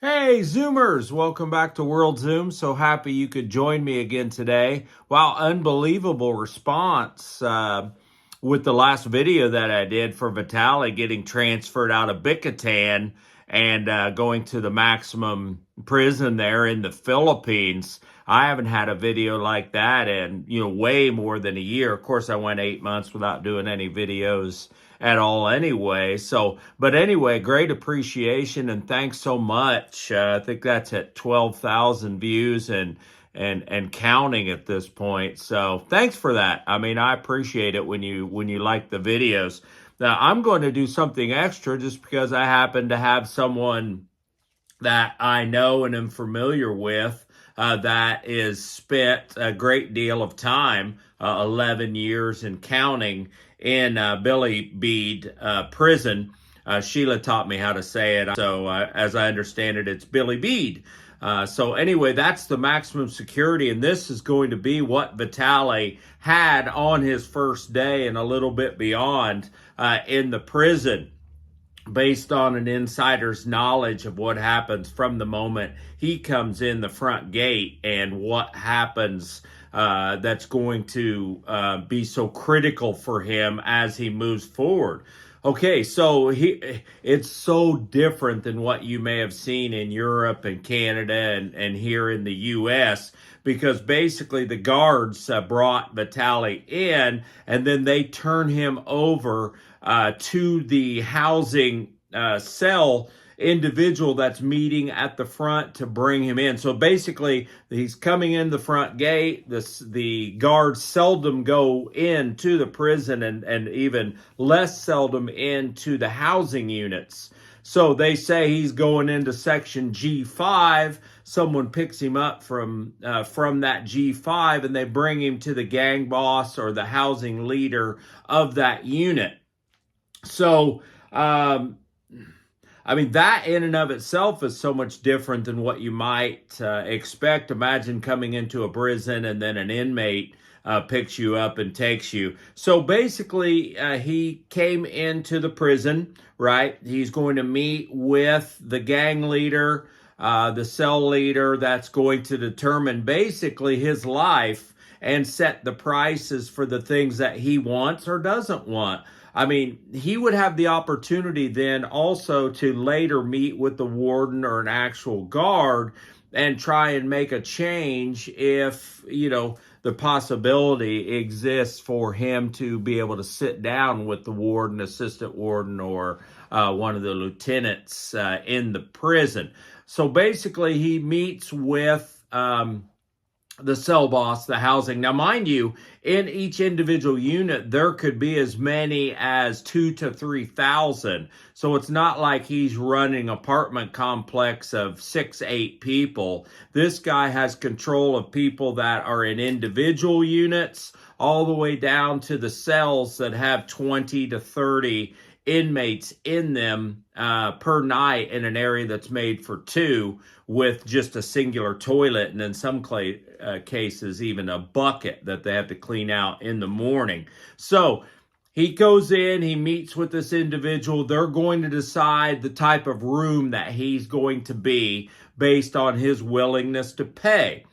Hey, Zoomers! Welcome back to World Zoom. So happy you could join me again today. Wow, unbelievable response with the last video that I did for Vitaly getting transferred out of Bicatan and going to the maximum prison there in the Philippines. I haven't had a video like that in, way more than a year. Of course, I went 8 months without doing any videos at all anyway. But anyway, great appreciation and thanks so much. I think that's at 12,000 views and counting at this point. So thanks for that. I mean, I appreciate it when you like the videos. Now, I'm going to do something extra just because I happen to have someone that I know and am familiar with that is spent a great deal of time, 11 years and counting, in Bilibid prison. Sheila taught me how to say it. So as I understand it, it's Bilibid. So anyway, that's the maximum security, and this is going to be what Vitaly had on his first day and a little bit beyond in the prison, based on an insider's knowledge of what happens from the moment he comes in the front gate and what happens that's going to be so critical for him as he moves forward. Okay, so it's so different than what you may have seen in Europe and Canada and here in the U.S., because basically the guards brought Vitaly in, and then they turn him over to the housing cell individual that's meeting at the front to bring him in. So basically, he's coming in the front gate. The guards seldom go into the prison and even less seldom into the housing units. So they say he's going into section G5. Someone picks him up from that G5 and they bring him to the gang boss or the housing leader of that unit. So, I mean, that in and of itself is so much different than what you might expect. Imagine coming into a prison and then an inmate picks you up and takes you. So basically, he came into the prison, right? He's going to meet with the gang leader, the cell leader that's going to determine basically his life and set the prices for the things that he wants or doesn't want. I mean, he would have the opportunity then also to later meet with the warden or an actual guard and try and make a change if, the possibility exists for him to be able to sit down with the warden, assistant warden, or one of the lieutenants in the prison. So basically, he meets with the cell boss, the housing. Now, mind you, in each individual unit, there could be as many as 2,000 to 3,000. So it's not like he's running an apartment complex of 6-8 people. This guy has control of people that are in individual units, all the way down to the cells that have 20 to 30 inmates in them per night in an area that's made for two, with just a singular toilet, and in some cases even a bucket that they have to clean out in the morning. So he goes in, he meets with this individual. They're going to decide the type of room that he's going to be based on his willingness to pay.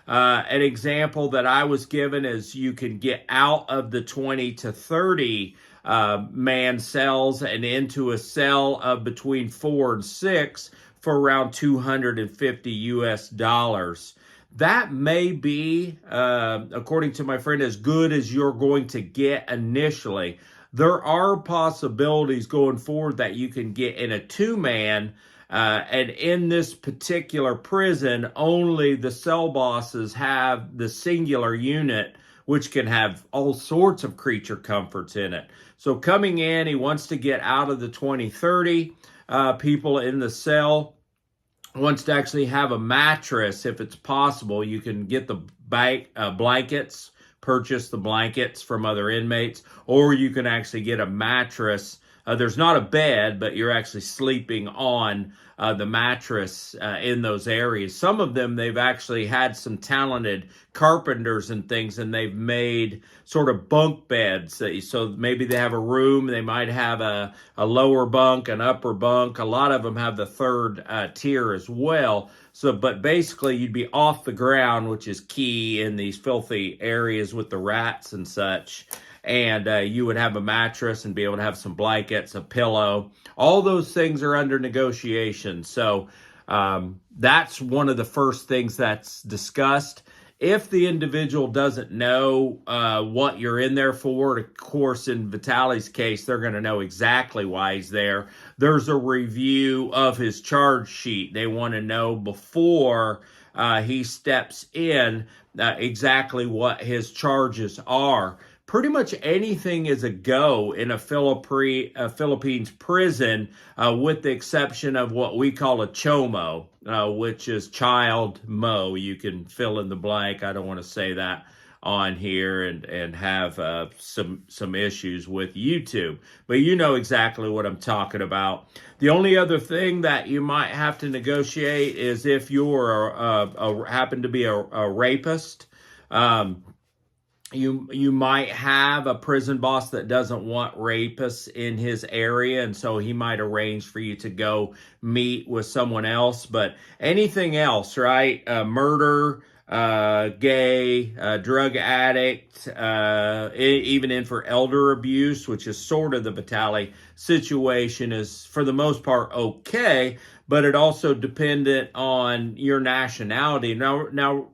An example that I was given is you can get out of the 20 to 30 man cells and into a cell of between 4 and 6 for around $250 US. That may be, according to my friend, as good as you're going to get initially. There are possibilities going forward that you can get in a two-man, and in this particular prison, only the cell bosses have the singular unit, which can have all sorts of creature comforts in it. So coming in, he wants to get out of the 20-30 people in the cell, wants to actually have a mattress if it's possible. You can get the blankets, purchase the blankets from other inmates, or you can actually get a mattress There's not a bed, but you're actually sleeping on the mattress in those areas. Some of them, they've actually had some talented carpenters and things, and they've made sort of bunk beds. So maybe they have a room, they might have a lower bunk, an upper bunk. A lot of them have the third tier as well. So, but basically you'd be off the ground, which is key in these filthy areas with the rats and such. And you would have a mattress and be able to have some blankets, a pillow. All those things are under negotiation. So that's one of the first things that's discussed. If the individual doesn't know what you're in there for, of course, in Vitaly's case, they're going to know exactly why he's there. There's a review of his charge sheet. They want to know before he steps in exactly what his charges are. Pretty much anything is a go in a Philippines prison, with the exception of what we call a chomo, which is child mo. You can fill in the blank. I don't want to say that on here and have some issues with YouTube, but you know exactly what I'm talking about. The only other thing that you might have to negotiate is if you're happen to be a rapist. You might have a prison boss that doesn't want rapists in his area, and so he might arrange for you to go meet with someone else. But anything else, right? Murder, gay, drug addict, even in for elder abuse, which is sort of the Vitaly situation, is for the most part okay, but it also dependent on your nationality. Now,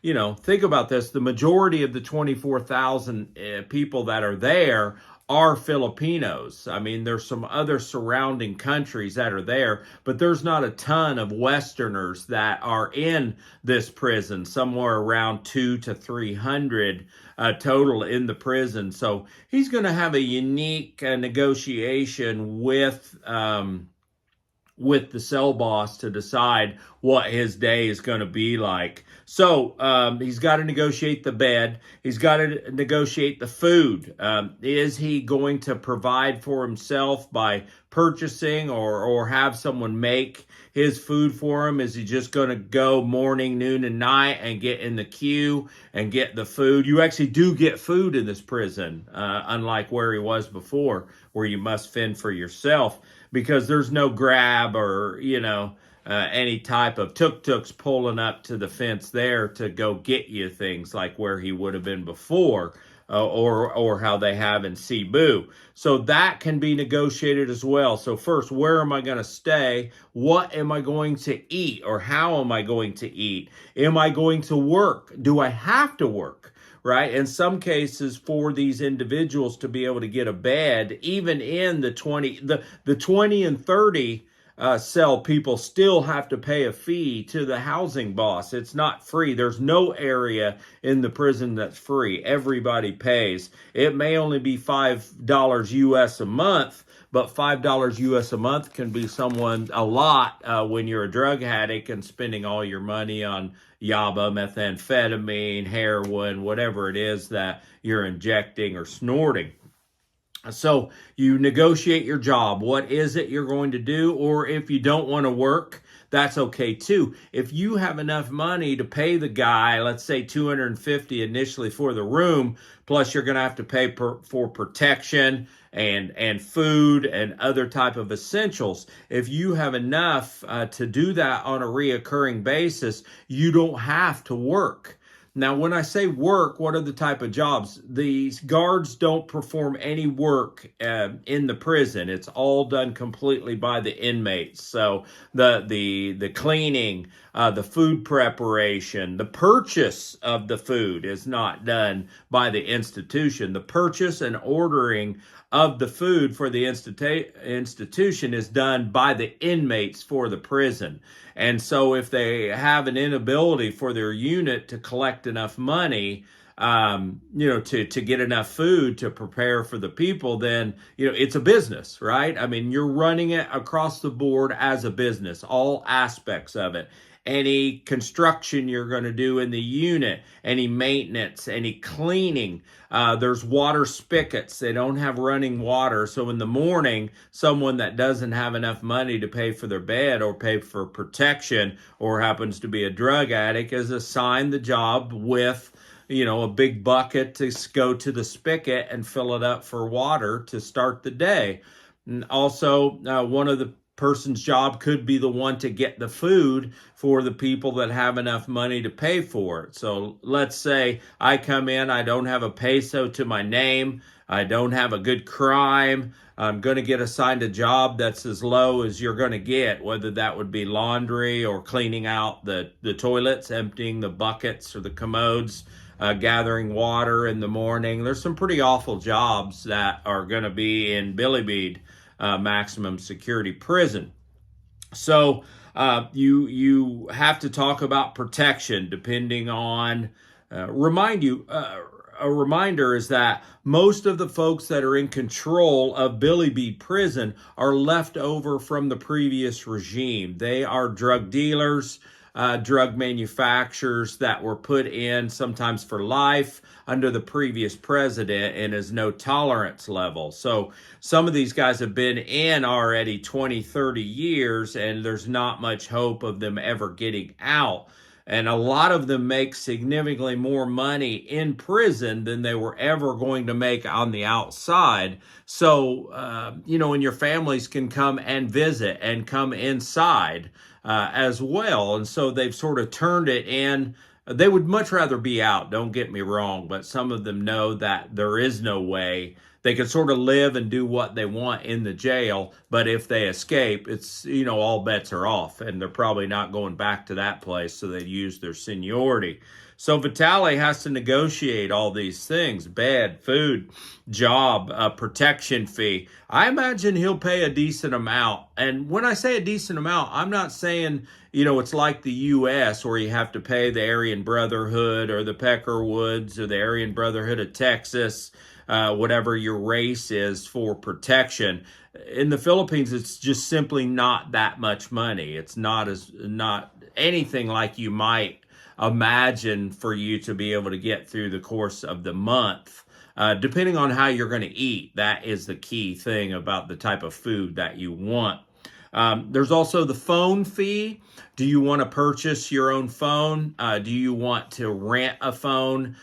you know, think about this. The majority of the 24,000 people that are there are Filipinos. I mean, there's some other surrounding countries that are there, but there's not a ton of Westerners that are in this prison, somewhere around 200 to 300 total in the prison. So he's going to have a unique negotiation with the cell boss to decide what his day is going to be like. So he's got to negotiate the bed. He's got to negotiate the food. Is he going to provide for himself by purchasing or have someone make his food for him? Is he just going to go morning, noon, and night and get in the queue and get the food? You actually do get food in this prison, unlike where he was before, where you must fend for yourself, because there's no grab or, you know, any type of tuk-tuks pulling up to the fence there to go get you things like where he would have been before, or how they have in Cebu. So that can be negotiated as well. So first, where am I going to stay? What am I going to eat, or how am I going to eat? Am I going to work? Do I have to work? Right? In some cases, for these individuals to be able to get a bed, even in the 20 and 30 cell, people still have to pay a fee to the housing boss. It's not free. There's no area in the prison that's free. Everybody pays. It may only be $5 US a month, but $5 US a month can be a lot when you're a drug addict and spending all your money on yaba, methamphetamine, heroin, whatever it is that you're injecting or snorting. So you negotiate your job. What is it you're going to do? Or if you don't want to work, that's okay too. If you have enough money to pay the guy, let's say $250 initially for the room, plus you're going to have to pay for protection and food and other type of essentials. If you have enough to do that on a reoccurring basis, you don't have to work. Now, when I say work, what are the type of jobs? These guards don't perform any work in the prison. It's all done completely by the inmates. So the cleaning, the food preparation, the purchase of the food is not done by the institution. The purchase and ordering of the food for the institution is done by the inmates for the prison. And so if they have an inability for their unit to collect enough money to get enough food to prepare for the people, then, it's a business, right? I mean, you're running it across the board as a business, all aspects of it. Any construction you're going to do in the unit, any maintenance, any cleaning. There's water spigots. They don't have running water. So in the morning, someone that doesn't have enough money to pay for their bed or pay for protection or happens to be a drug addict is assigned the job with a big bucket to go to the spigot and fill it up for water to start the day. And also, one of the person's job could be the one to get the food for the people that have enough money to pay for it. So let's say I come in, I don't have a peso to my name, I don't have a good crime, I'm going to get assigned a job that's as low as you're going to get, whether that would be laundry or cleaning out the toilets, emptying the buckets or the commodes, gathering water in the morning. There's some pretty awful jobs that are going to be in Bilibid maximum security prison. So you have to talk about protection depending on, a reminder is that most of the folks that are in control of Bilibid prison are left over from the previous regime. They are drug dealers, drug manufacturers that were put in sometimes for life under the previous president and is no tolerance level. So some of these guys have been in already 20, 30 years, and there's not much hope of them ever getting out. And a lot of them make significantly more money in prison than they were ever going to make on the outside. So, and your families can come and visit and come inside as well. And so they've sort of turned it in. They would much rather be out, don't get me wrong, but some of them know that there is no way. They can sort of live and do what they want in the jail, but if they escape, it's, all bets are off, and they're probably not going back to that place, so they use their seniority. So Vitaly has to negotiate all these things: bed, food, job, protection fee. I imagine he'll pay a decent amount. And when I say a decent amount, I'm not saying, it's like the U.S. where you have to pay the Aryan Brotherhood or the Peckerwoods or the Aryan Brotherhood of Texas, whatever your race is, for protection. In the Philippines, it's just simply not that much money. It's not anything like you might imagine for you to be able to get through the course of the month. Depending on how you're going to eat, that is the key thing about the type of food that you want. There's also the phone fee. Do you want to purchase your own phone? Do you want to rent a phone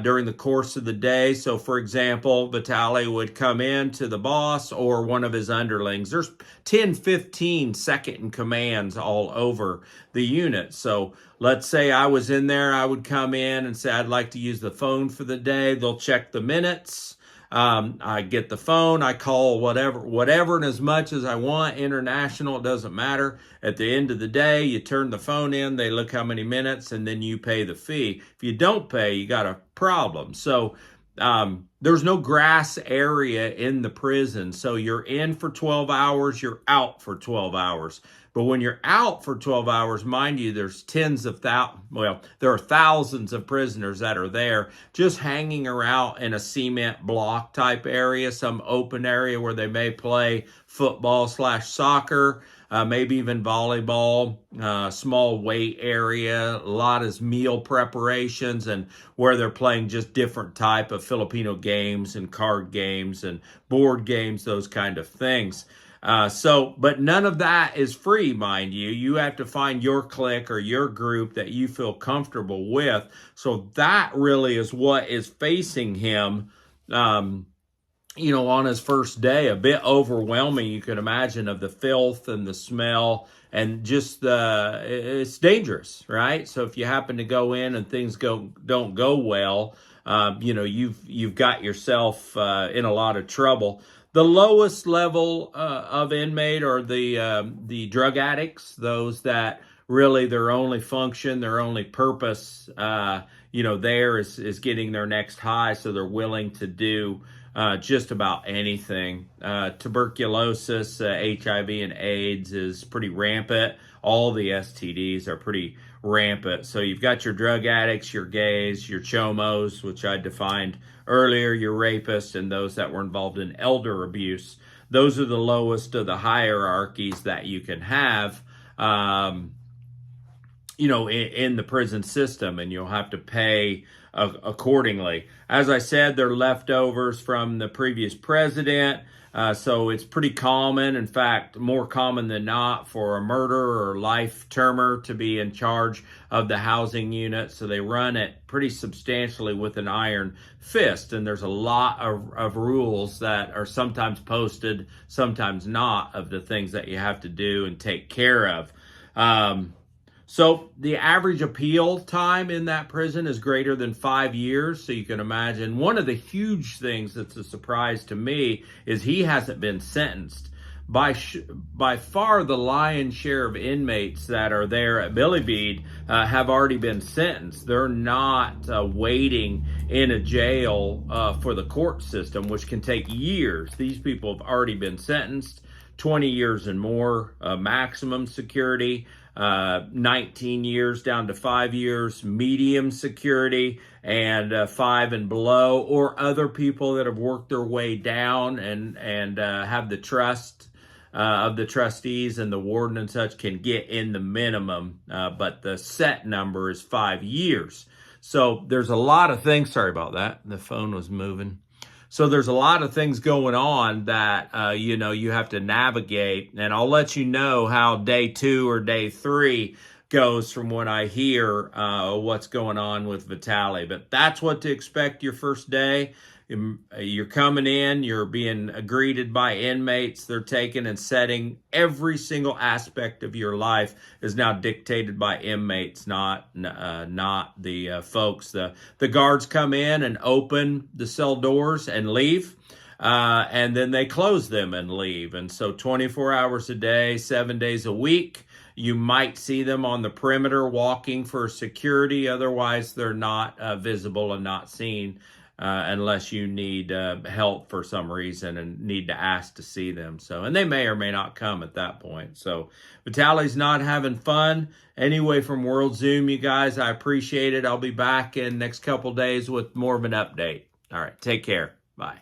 during the course of the day? So, for example, Vitaly would come in to the boss or one of his underlings. There's 10, 15 second in commands all over the unit. So let's say I was in there, I would come in and say, I'd like to use the phone for the day. They'll check the minutes. I get the phone, I call whatever and as much as I want, international, it doesn't matter. At the end of the day, you turn the phone in, they look how many minutes, and then you pay the fee. If you don't pay, you got a problem. So there's no grass area in the prison. So you're in for 12 hours, you're out for 12 hours. But when you're out for 12 hours, mind you, there's there are thousands of prisoners that are there just hanging around in a cement block type area, some open area where they may play football/soccer, maybe even volleyball, small weight area. A lot is meal preparations, and where they're playing just different type of Filipino games and card games and board games, those kind of things. But none of that is free, mind you. You have to find your clique or your group that you feel comfortable with. So that really is what is facing him, on his first day. A bit overwhelming, you can imagine, of the filth and the smell, and just it's dangerous, right? So if you happen to go in and things don't go well, you've got yourself in a lot of trouble. The lowest level of inmate are the drug addicts, those that really their only function, their only purpose, there is getting their next high, so they're willing to do just about anything. Tuberculosis, HIV, and AIDS is pretty rampant. all the STDs are pretty rampant. So you've got your drug addicts, your gays, your chomos, which I defined earlier, your rapists, and those that were involved in elder abuse. Those are the lowest of the hierarchies that you can have, in the prison system, and you'll have to pay accordingly. As I said, they're leftovers from the previous president. So it's pretty common, in fact, more common than not, for a murderer or life termer to be in charge of the housing unit. So they run it pretty substantially with an iron fist. And there's a lot of rules that are sometimes posted, sometimes not, of the things that you have to do and take care of. So the average appeal time in that prison is greater than 5 years. So you can imagine one of the huge things that's a surprise to me is he hasn't been sentenced. By far, the lion's share of inmates that are there at Bilibid have already been sentenced. They're not waiting in a jail for the court system, which can take years. These people have already been sentenced, 20 years and more, maximum security. 19 years down to 5 years, medium security, and 5 and below, or other people that have worked their way down and have the trust of the trustees and the warden and such can get in the minimum, but the set number is 5 years. So there's a lot of things, sorry about that, the phone was moving. So there's a lot of things going on that, you have to navigate. And I'll let you know how day 2 or day 3 goes from when I hear what's going on with Vitaly. But that's what to expect your first day. You're coming in, you're being greeted by inmates. They're taking and setting every single aspect of your life is now dictated by inmates, not the folks. The guards come in and open the cell doors and leave. And then they close them and leave. And so 24 hours a day, 7 days a week, you might see them on the perimeter walking for security. Otherwise, they're not visible and not seen unless you need help for some reason and need to ask to see them. So, and they may or may not come at that point. So Vitaly's not having fun. Anyway, from World Zoom, you guys, I appreciate it. I'll be back in next couple days with more of an update. All right, take care. Bye.